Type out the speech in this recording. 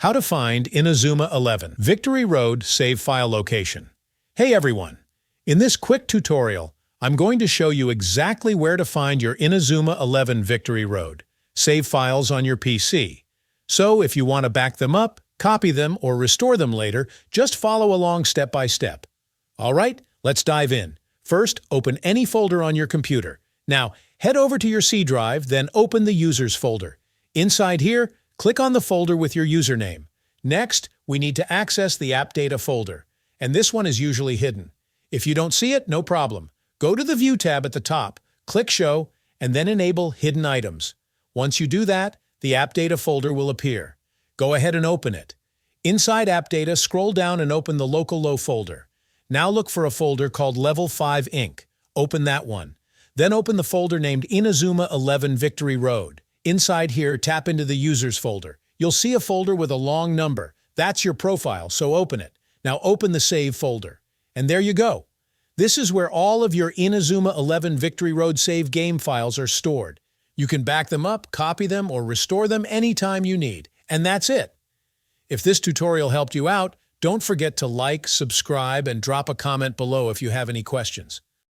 How to find Inazuma 11 Victory Road save file location. Hey everyone! In this quick tutorial, I'm going to show you exactly where to find your Inazuma 11 Victory Road save files on your PC. So if you want to back them up, copy them, or restore them later, just follow along step by step. Alright, let's dive in. First, open any folder on your computer. Now, head over to your C drive, then open the Users folder. Inside here, click on the folder with your username. Next, we need to access the App Data folder, and this one is usually hidden. If you don't see it, no problem. Go to the View tab at the top, click Show, and then enable Hidden Items. Once you do that, the App Data folder will appear. Go ahead and open it. Inside App Data, scroll down and open the Local Low folder. Now look for a folder called Level 5 Inc. Open that one. Then open the folder named Inazuma 11 Victory Road. Inside here, tap into the Users folder. You'll see a folder with a long number. That's your profile, so open it. Now open the Save folder. And there you go. This is where all of your Inazuma 11 Victory Road save game files are stored. You can back them up, copy them, or restore them anytime you need. And that's it. If this tutorial helped you out, don't forget to like, subscribe, and drop a comment below if you have any questions.